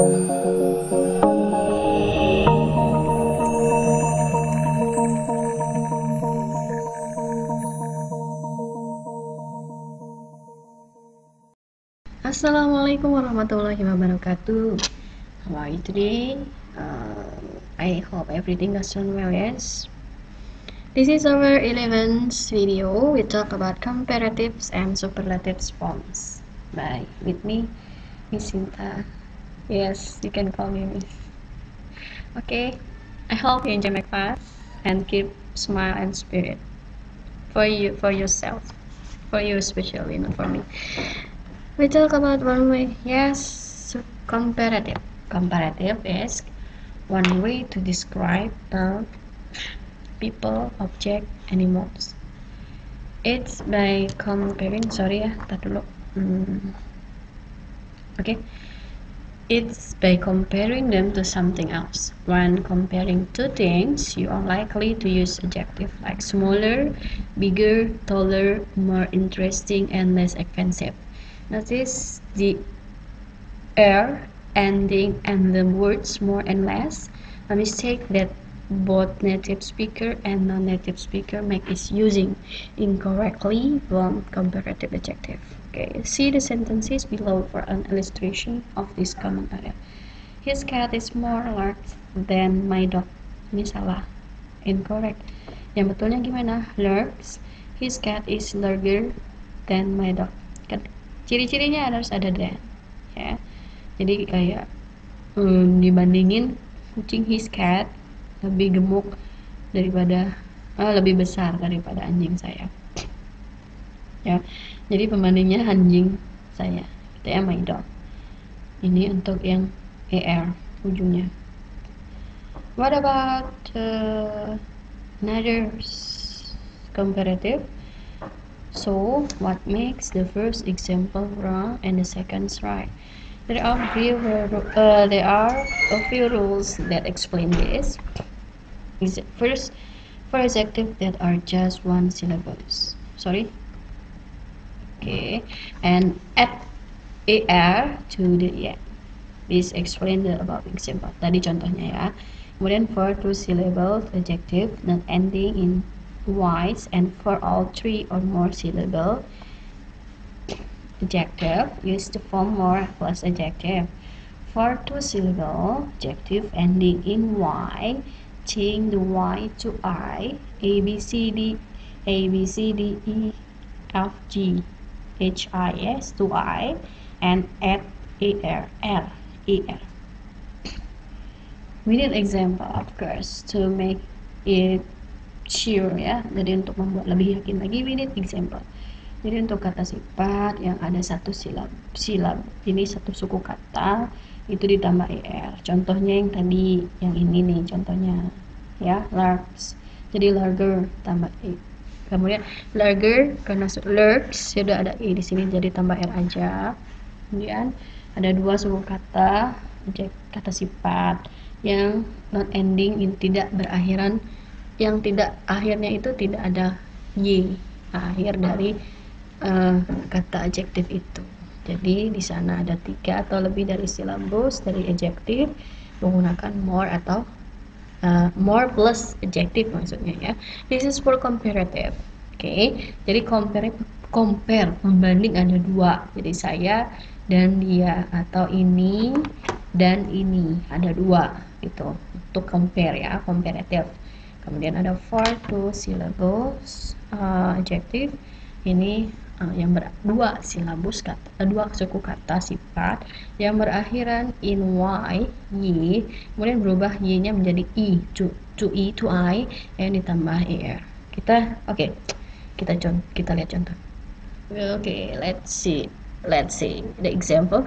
Assalamualaikum warahmatullahi wabarakatuh. How are you today? I hope everything goes on well, yes? This is our 11th video. We talk about comparatives and superlatives forms. With me, Miss Sinta. Yes, you can call me Miss. Okay, I hope you enjoy my class and keep smile and spirit for you, for yourself, for you especially, not for me. We talk about one way, yes, comparative. Comparative is one way to describe people, object, animals. It's by comparing, sorry ya, tar dulu. Okay. It's by comparing them to something else. When comparing two things, you are likely to use adjective like smaller, bigger, taller, more interesting, and less expensive. Notice the er ending and the words more and less, a mistake that both native speaker and non-native speaker make is using incorrectly one comparative adjective. Okay, see the sentences below for an illustration of this common area. His cat is more large than my dog. Ini salah, incorrect. Yang betulnya gimana? Large. His cat is larger than my dog. Ciri-cirinya harus ada than, ya. Jadi kayak dibandingin kucing his cat lebih gemuk daripada lebih besar daripada anjing saya, ya. Jadi pembandingnya anjing saya, itu ya my dog. Ini untuk yang er ujungnya. What about another comparative? So, what makes the first example wrong and the second right? There are a few rules that explain this. First, for adjectives that are just one syllables. Sorry. Okay, and add er to the end. This explain the above example. Tadi contohnya ya. Kemudian for two syllables adjective not ending in wise, and for all three or more syllable adjective use the form more plus adjective. For two syllable adjective ending in y, change the y to I, a b c d e f g h i s to I, and add er. We need example of course to make it sure ya. Jadi untuk membuat lebih yakin lagi, we need example. Jadi untuk kata sifat yang ada satu silab ini satu suku kata itu ditambah er. Contohnya yang tadi, yang ini nih contohnya ya, large. Jadi larger tambah e. Kemudian larger karena large sudah ada e di sini jadi tambah er aja. Kemudian ada dua suku kata kata sifat yang not ending, yang tidak berakhiran, yang tidak akhirnya itu tidak ada y akhir dari kata adjektif itu. Jadi di sana ada 3 atau lebih dari silabus dari adjektif menggunakan more atau more plus adjektif maksudnya ya. This is for comparative. Okay, jadi compare membanding ada 2. Jadi saya dan dia atau ini dan ini ada 2 gitu untuk compare ya, comparative. Kemudian ada for two syllables adjective ini yang berdua silabus kata, 2 suku kata sifat yang berakhiran in y, kemudian berubah y-nya menjadi i, to I, yang ditambah er. Kita lihat contoh. Okay, let's see the example.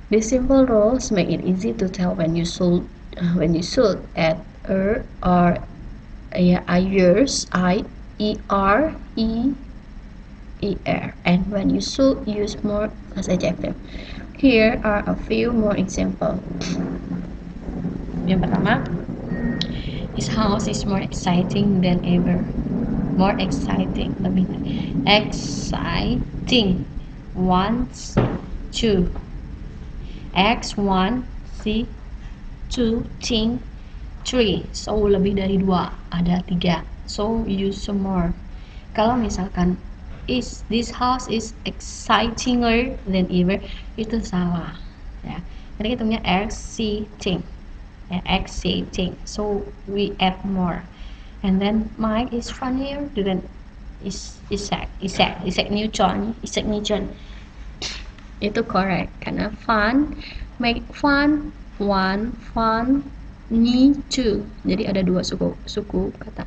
The simple rules make it easy to tell when you should add er or yours, I, er, and when you should use more as adjective. Here are a few more examples. Yang pertama, his house is more exciting than ever. More exciting, lebih exciting. Wants to. X wants see, 2, think, 3. So lebih dari 2, ada 3. So use some more. Kalau misalkan this house is exciting-er than ever, itu salah ya. Jadi kita punya exciting ya, exciting. So we add more. And then Mike is funnier than Isaac Newton. Itu correct karena fun, make fun, one, fun, me too. Jadi ada dua suku kata.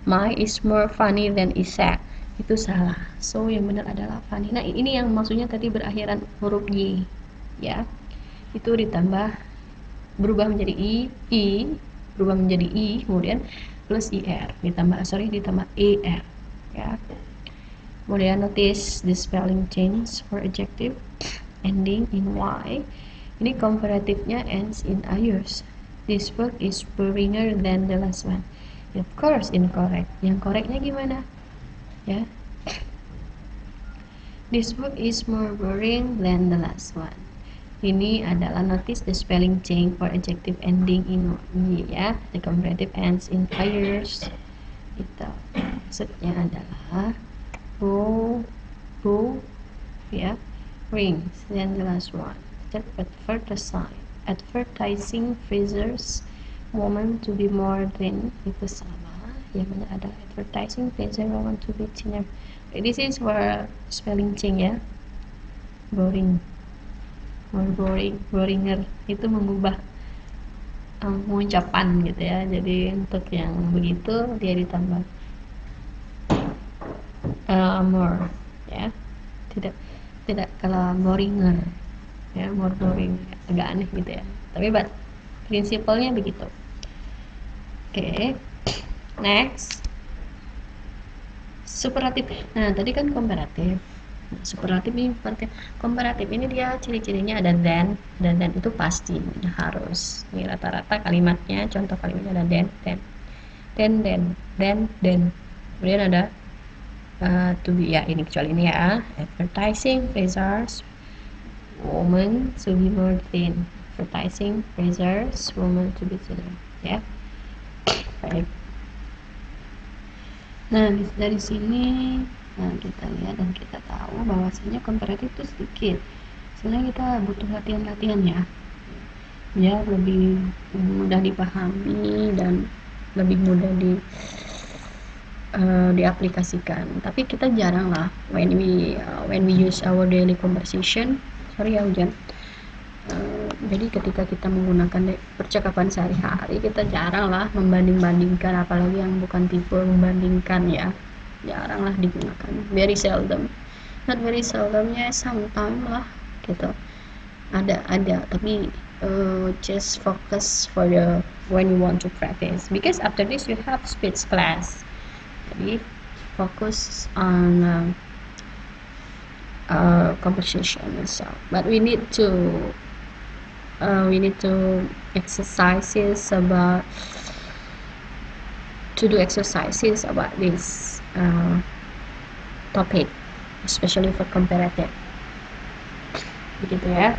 Mike is more funny than Isaac. Itu salah. So yang benar adalah funny. Nah ini yang maksudnya tadi berakhiran huruf Y ya. Itu ditambah berubah menjadi I berubah menjadi I, kemudian plus IR ditambah ER ya. Kemudian notice the spelling change for adjective ending in Y. Ini comparative-nya ends in ayers. This book is boringer than the last one. Of course incorrect. Yang correctnya gimana? Ya. This book is more boring than the last one. Ini adalah notice the spelling change for adjective ending in Y ya. The comparative ends in ayers. Itu maksudnya adalah bow ya, rings, then the last one advertising phrases woman to be more than, itu sama. Yang mana ada advertising phrases woman to be thinner. This is for spelling change ya. Boring, more boring, boringer itu mengubah pengucapan gitu ya. Jadi untuk yang begitu dia ditambah more ya, tidak kalau boringer ya, more boring agak aneh gitu ya, tapi prinsipalnya begitu. Oke. Next, superatif. Nah tadi kan komparatif. Superatif ini komparatif ini dia ciri-cirinya ada than, dan itu pasti harus. Ini rata-rata kalimatnya, contoh kalimatnya ada then. Kemudian ada to be ya, ini kecuali ini ya, advertising phrases woman to be more thin, advertising phrases woman to be thinner ya. Baik. Nah dari sini kita lihat dan kita tahu bahwasanya komparatif itu sedikit. Sebenarnya kita butuh latihan ya lebih mudah dipahami dan lebih mudah diaplikasikan. Tapi kita jarang lah when we use our daily conversation. Sorry ya hujan. Jadi ketika kita menggunakan percakapan sehari-hari, kita jarang lah membanding-bandingkan, apalagi yang bukan tipe membandingkan ya. Jarang lah digunakan. Very seldom. Not very seldom ya, sometimes lah gitu. Ada tapi just focus for the when you want to practice, because after this you have speech class. Jadi fokus on conversation itself, but we need to exercises about this topic, especially for comparative. Begitu ya.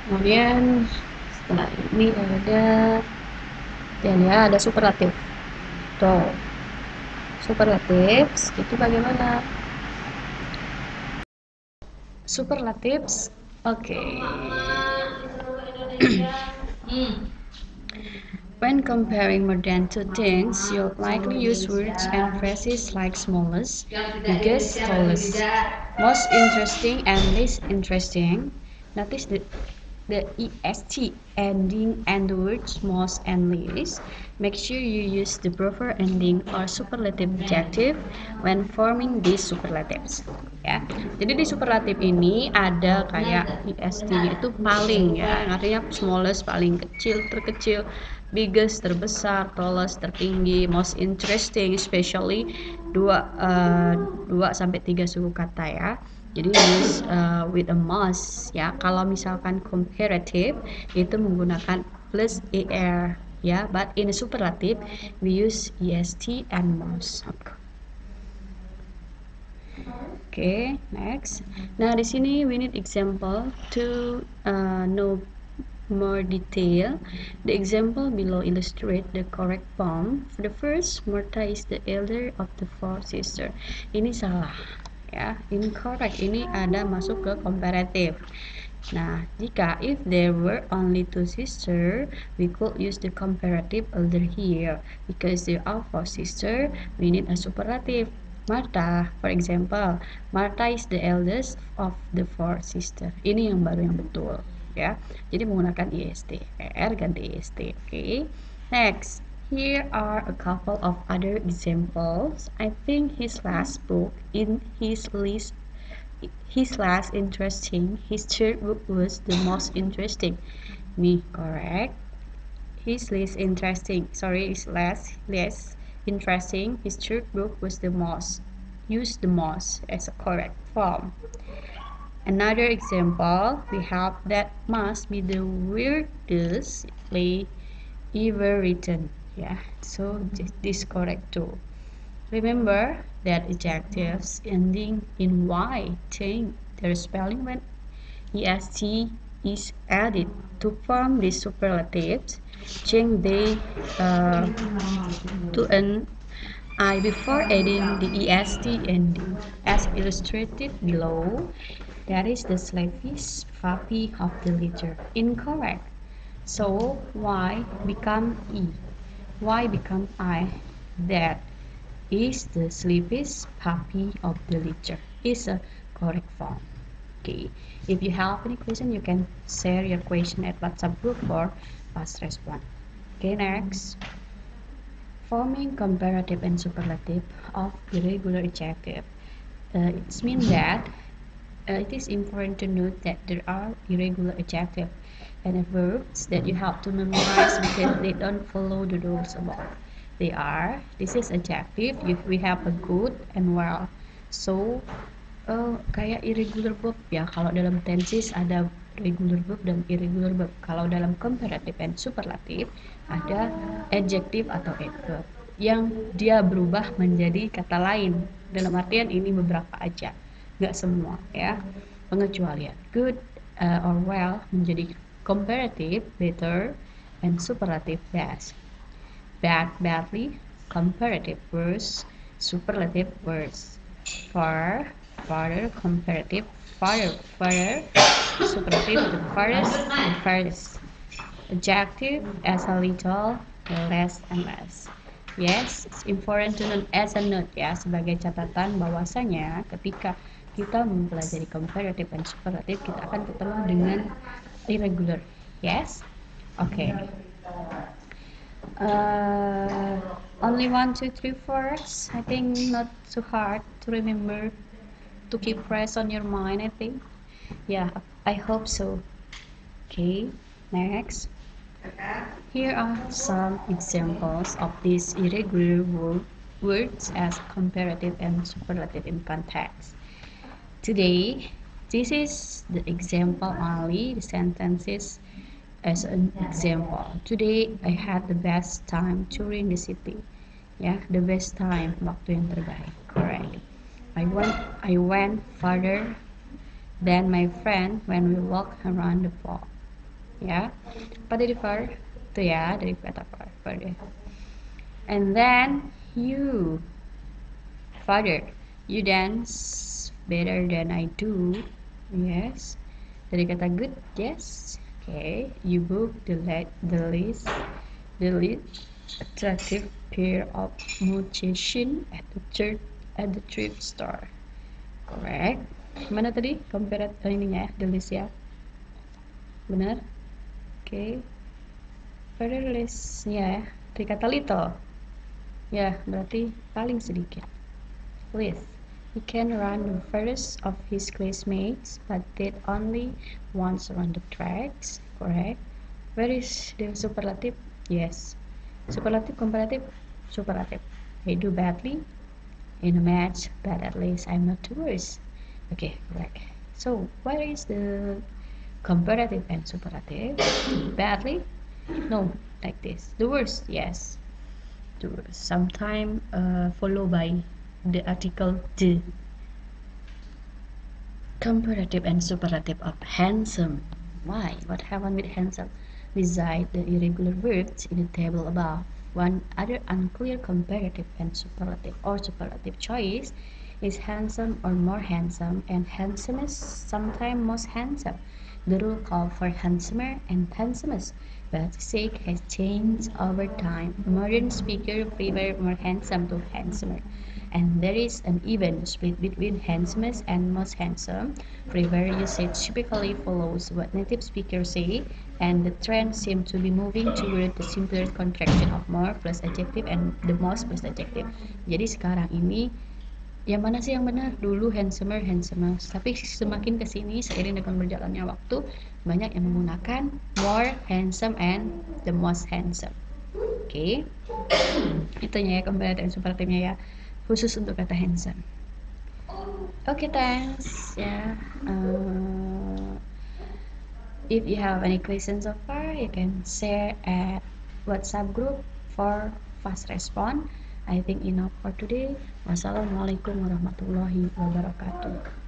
Kemudian setelah ini ada superatif. Tuh, superlatives itu bagaimana? Superlatives, okay. When comparing more than two things, you'll likely use words and phrases like smallest, biggest, tallest, most interesting, and least interesting. Notice the est ending and the words most and least. Make sure you use the proper ending or superlative adjective when forming these superlatives ya. Jadi di superlatif ini ada kayak est itu paling ya, artinya smallest paling kecil, terkecil, biggest terbesar, tallest tertinggi, most interesting especially 2 sampai 3 suku kata ya. Jadi use with a most ya. Kalau misalkan comparative itu menggunakan plus er ya, but in a superlative we use est and most. Okay, next. Nah di sini we need example to know more detail, the example below illustrate the correct form. For the first, Martha is the elder of the four sisters. Ini salah, ya, incorrect. Ini ada masuk ke comparative. Nah, jika if there were only two sisters, we could use the comparative elder here. Because there are four sisters, we need a superlative. Martha, for example, Martha is the eldest of the four sisters. Ini yang baru yang betul, ya. Jadi menggunakan est, er ganti est. Okay. Next, here are a couple of other examples. I think his last book in his list. His last interesting. His third book was the most interesting. Me correct. His least interesting. Sorry, his less interesting. His third book was the most. Use the most as a correct form. Another example we have that must be the weirdest ever written. Yeah, so this correct too. Remember that adjectives ending in Y change their spelling when est is added. To form these superlatives, change they to an I before adding the est ending, as illustrated below. That is the slavish puppy of the litter. Incorrect. So Y become E. Y become I. That is the sleepiest puppy of the litter. Is a correct form. Okay. If you have any question, you can share your question at WhatsApp group for fast response. Okay, next. Forming comparative and superlative of irregular adjective. It means that it is important to note that there are irregular adjectives and verbs that you have to memorize because they don't follow the rules above. They are, this is adjective, we have a good and well. So, kayak irregular verb ya, kalau dalam tenses ada regular verb dan irregular verb. Kalau dalam comparative and superlative ada adjective atau adverb yang dia berubah menjadi kata lain. Dalam artian ini beberapa aja, nggak semua ya, pengecualian. Good or well menjadi comparative better and superlative best. Bad badly, comparative worse, superlative worse. Far farther, comparative farther, superlative the farthest. Adjective as a little, less and less. Yes, it's important to note as a note ya, sebagai catatan bahwasanya ketika kita mempelajari comparative and superlative, kita akan ketemu dengan irregular. Yes, okay. Only 1, 2, 3, 4. I think not too hard to remember, to keep fresh on your mind. I think, yeah, I hope so. Okay, next. Here are some examples of these irregular words as comparative and superlative in context. Today, this is the example only, the sentences as an example. Today, I had the best time touring the city. Yeah, the best time, waktu yang terbaik. Correct. I went farther than my friend when we walked around the park. Ya, apa dari far? Itu ya, dari kata further. And then you, farther, you dance better than I do. Yes, dari kata good. Yes. Okay, you book the least attractive pair of musician at the thrift store. Correct. Mana tadi compare ininya ya, the list ya. Benar? Oke, further less ya, dari kata little ya, berarti paling sedikit. Least, he can run the furthest of his classmates but did only once around the tracks. Correct. Where is the superlative? Yes, superlative, comparative, superlative. I do badly in a match, but at least I'm not the worst. Okay, correct. So where is the comparative and superlative? Badly? No, like this. The worst, yes. The worst. Sometimes followed by the article the. Comparative and superlative of handsome. Why? What happened with handsome? Beside the irregular verbs in the table above, one other unclear comparative and superlative choice is handsome or more handsome, and handsomest sometimes most handsome. The rule calls for handsomer and handsomest, but the sake has changed over time. Modern speakers prefer more handsome to handsomer, and there is an even split between handsomest and most handsome. Prefer usage typically follows what native speakers say, and the trend seems to be moving toward the simpler contraction of more plus adjective and the most plus adjective. Jadi sekarang ini yang mana sih yang benar? Dulu handsomer, handsomest. Tapi semakin kesini seiring dengan berjalannya waktu, banyak yang menggunakan more handsome and the most handsome. Oke, itunya ya comparative dan superlatifnya ya, khusus untuk kata handsome. Oke, thanks ya. If you have any questions so far, you can share at WhatsApp group for fast response. I think enough for today. Wassalamualaikum warahmatullahi wabarakatuh.